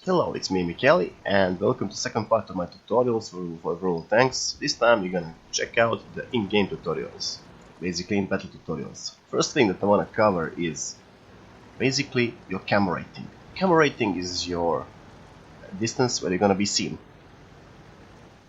Hello, it's me, Michele, and welcome to the second part of my tutorials for Rural Tanks. This time we're gonna check out the in-game tutorials, basically in battle tutorials. First thing that I wanna cover is basically your camo rating. Camo rating is your distance where you're gonna be seen.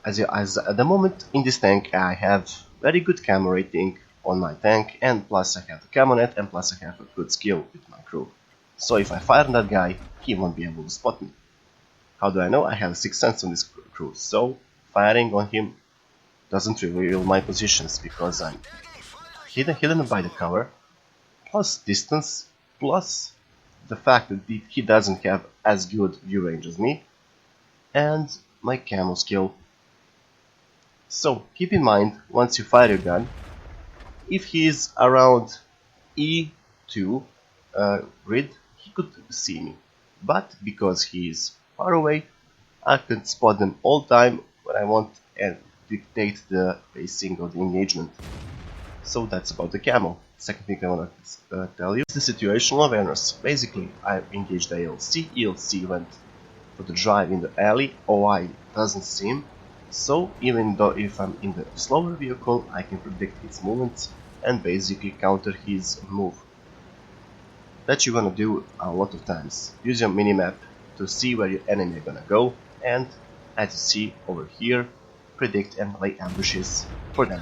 As at the moment in this tank I have very good camo rating on my tank, and plus I have the camo net, and plus I have a good skill with my crew. So if I fire on that guy, he won't be able to spot me. How do I know? I have a sixth sense on this crew, so firing on him doesn't reveal my positions because I'm hidden by the cover, plus distance, plus the fact that he doesn't have as good view range as me, and my camo skill. So keep in mind, once you fire your gun, if he is around E2 grid, he could see me, but because he is far away, I can spot them all time when I want and dictate the pacing of the engagement. So that's about the camo. Second thing I want to tell you is the situational awareness. Basically, I engaged the ELC. ELC went for the drive in the alley. OI doesn't see him. So even though if I'm in the slower vehicle, I can predict its movements and basically counter his move. That you're gonna do a lot of times. Use your minimap to see where your enemy are gonna go, and as you see over here, predict and lay ambushes for them.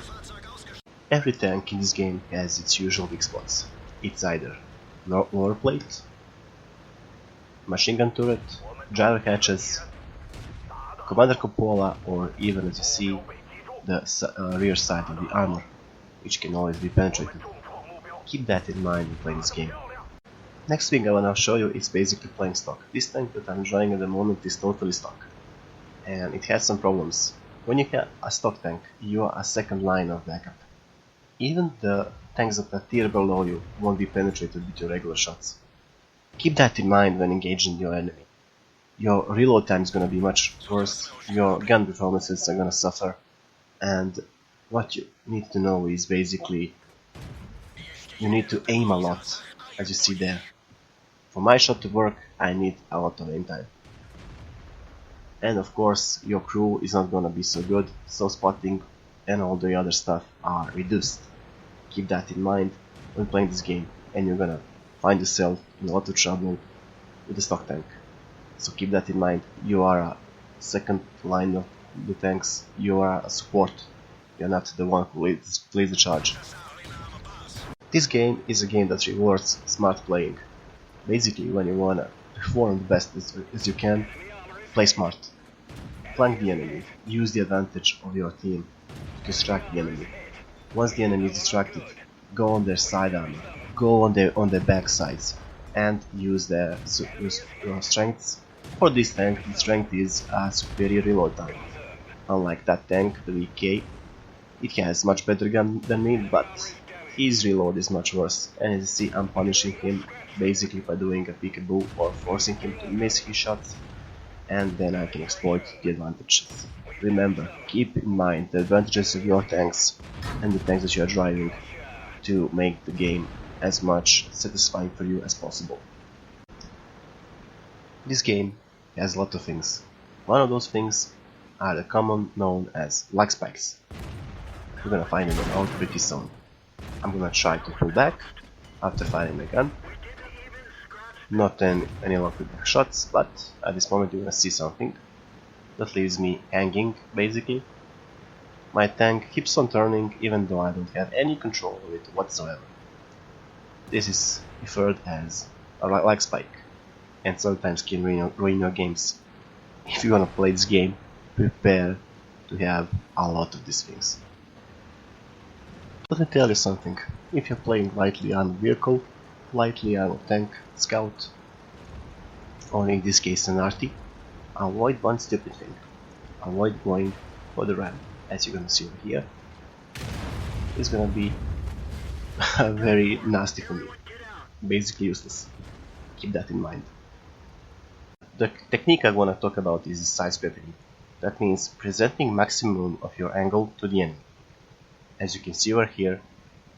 Every tank in this game has its usual weak spots. It's either lower plate, machine gun turret, driver hatches, commander cupola, or even, as you see, the rear side of the armor, which can always be penetrated. Keep that in mind when playing this game. Next thing I wanna show you is basically playing stock. This tank that I'm driving at the moment is totally stock, and it has some problems. When you have a stock tank, you are a second line of backup. Even the tanks that are tier below you won't be penetrated with your regular shots. Keep that in mind when engaging your enemy. Your reload time is gonna be much worse, your gun performances are gonna suffer, and what you need to know is basically you need to aim a lot, as you see there. For my shot to work, I need a lot of aim time. And of course, your crew is not gonna be so good, so spotting and all the other stuff are reduced. Keep that in mind when playing this game, and you're gonna find yourself in a lot of trouble with the stock tank. So keep that in mind. You are a second line of the tanks, you are a support, you're not the one who leads the charge. This game is a game that rewards smart playing. Basically, when you wanna perform the best as you can, play smart. Flank the enemy, use the advantage of your team to distract the enemy. Once the enemy is distracted, go on their side armor, go on their back sides, and use their strengths. For this tank, the strength is a superior reload time. Unlike that tank, the VK, it has much better gun than me, but his reload is much worse, and as you see, I'm punishing him basically by doing a peekaboo or forcing him to miss his shots, and then I can exploit the advantages. Remember, keep in mind the advantages of your tanks and the tanks that you are driving to make the game as much satisfying for you as possible. This game has a lot of things. One of those things are the common known as lag spikes. You're gonna find them out pretty soon. I'm gonna try to pull back after firing my gun. Not any luck with back shots, but at this moment you're gonna see something that leaves me hanging, basically. My tank keeps on turning even though I don't have any control of it whatsoever. This is referred as a lag spike, and sometimes can ruin your games. If you wanna play this game, prepare to have a lot of these things. Let me tell you something. If you're playing lightly armored vehicle, lightly armored tank, scout, or in this case an arty, avoid one stupid thing. Avoid going for the ram. As you're gonna see over here, it's gonna be very nasty for me. Basically useless. Keep that in mind. The technique I wanna talk about is side scraping. That means presenting maximum of your angle to the enemy. As you can see over here,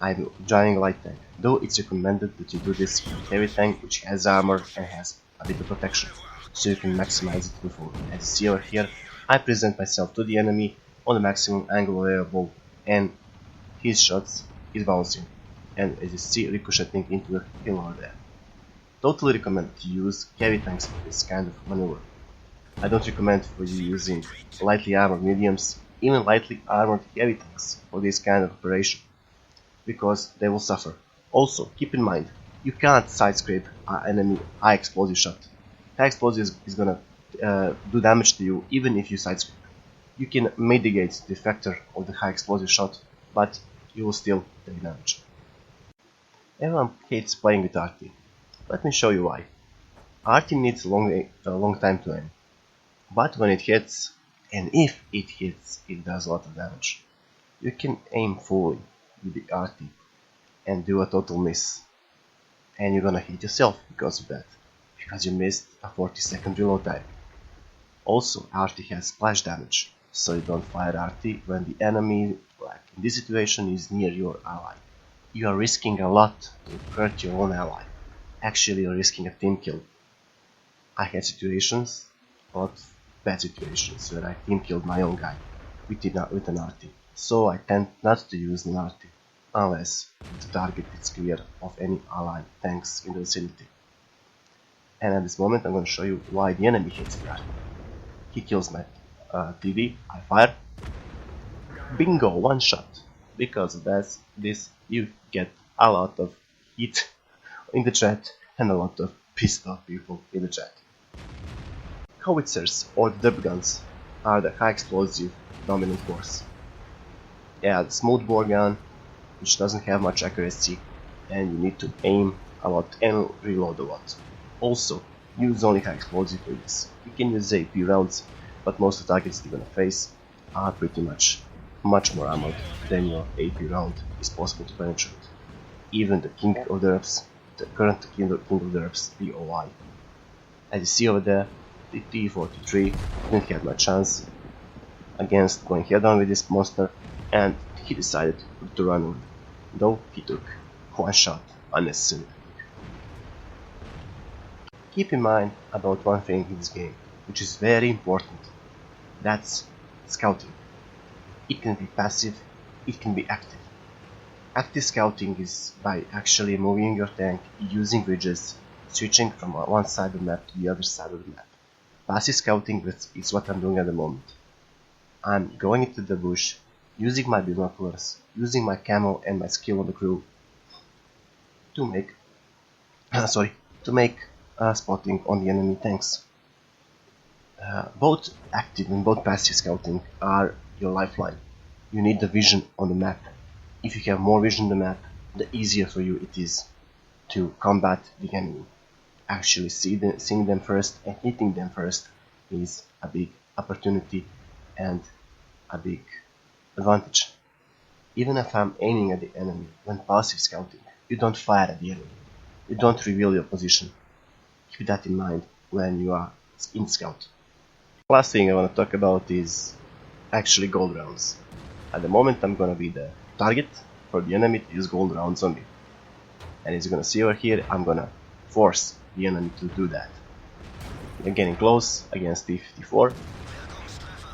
I'm driving a light tank, though it's recommended that you do this with heavy tank which has armor and has a bit of protection. so you can maximize it to full. As you see over here, I present myself to the enemy on the maximum angle available, and his shots is bouncing, and as you see, ricocheting into the hill over there. Totally recommend to use heavy tanks for this kind of maneuver. I don't recommend for you using lightly armored mediums, even lightly armored heavy tanks for this kind of operation, because they will suffer. Also, keep in mind, you can't side scrape an enemy high explosive shot. High explosive is gonna do damage to you even if you side scrape. You can mitigate the factor of the high explosive shot, but you will still take damage. Everyone hates playing with RT. Let me show you why. RT needs a long time to aim, but when it hits, and if it hits, it does a lot of damage. You can aim fully with the RT and do a total miss, and you're gonna hit yourself because of that, because you missed a 40-second reload time. Also, RT has splash damage, so you don't fire RT when the enemy, like in this situation, is near your ally. You are risking a lot to hurt your own ally. Actually, you're risking a team kill. I had situations, a lot of bad situations, where I team killed my own guy with an RT. So I tend not to use an RT, unless the target is clear of any ally tanks in the vicinity. And at this moment I'm going to show you why the enemy hits the RT. He kills my TD, I fire. Bingo, one shot. Because of this you get a lot of heat in the chat and a lot of pissed off people in the chat. Howitzers or dub guns are the high explosive dominant force. Yeah, the smoothbore gun, which doesn't have much accuracy, and you need to aim a lot and reload a lot. Also, use only high explosive for this. You can use AP rounds, but most of the targets you're gonna face are pretty much more armored than your AP round is possible to penetrate. Even the King of the Herbs, the current King of the Herbs, BOI. As you see over there, the T-43 didn't have much chance against going head on with this monster, and he decided to run away, though he took one shot unnecessarily. Keep in mind about one thing in this game, which is very important. That's scouting. It can be passive, it can be active. Active scouting is by actually moving your tank using bridges, switching from one side of the map to the other side of the map. Passive scouting is what I'm doing at the moment. I'm going into the bush, using my binoculars, using my camo and my skill on the crew to make spotting on the enemy tanks. Both active and both passive scouting are your lifeline. You need the vision on the map. If you have more vision on the map, the easier for you it is to combat the enemy. Actually seeing them first and hitting them first is a big opportunity and a big advantage. Even if I'm aiming at the enemy when passive scouting, you don't fire at the enemy. You don't reveal your position. Keep that in mind when you are in scout. Last thing I want to talk about is actually gold rounds. At the moment I'm gonna be the target for the enemy to use gold rounds on me. And as you're gonna see over here, I'm gonna force the enemy to do that. They're getting close against T-54.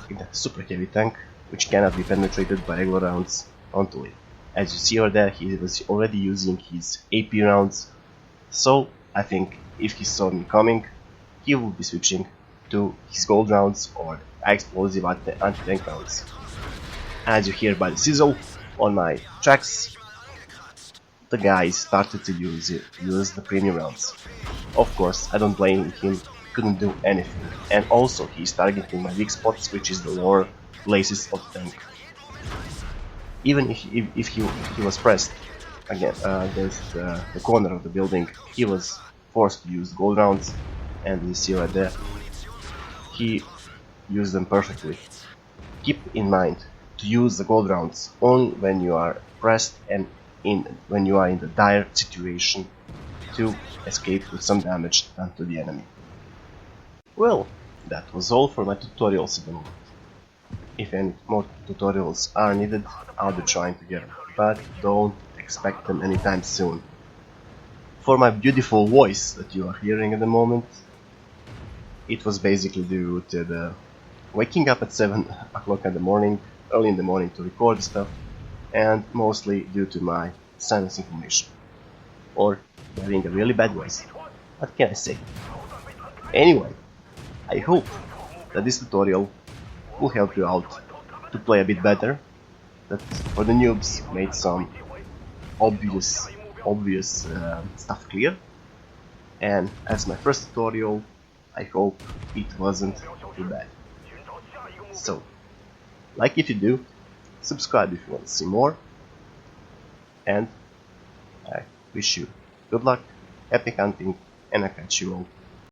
The super heavy tank, which cannot be penetrated by regular rounds onto it. As you see over there, he was already using his AP rounds, so I think if he saw me coming, he will be switching to his gold rounds or explosive anti-tank rounds. As you hear by the sizzle on my tracks, the guy started to use the premium rounds. Of course, I don't blame him, he couldn't do anything, and also he's targeting my weak spots, which is the lower places of the tank. Even if he was pressed against the corner of the building, he was forced to use gold rounds, and you see right there, he used them perfectly. Keep in mind to use the gold rounds only when you are pressed and when you are in the dire situation to escape with some damage done to the enemy. Well, that was all for my tutorials at the moment. If any more tutorials are needed, I'll be trying to get them, but don't expect them anytime soon. For my beautiful voice that you are hearing at the moment, It was basically due to the waking up at 7 o'clock in the morning, early in the morning to record stuff, and mostly due to my sinus inflammation. Or having a really bad voice. What can I say? Anyway, I hope that this tutorial will help you out to play a bit better, that for the noobs made some obvious stuff clear, and as my first tutorial, I hope it wasn't too bad. So, like if you do, subscribe if you want to see more, and I wish you good luck, happy hunting, and I'll catch you all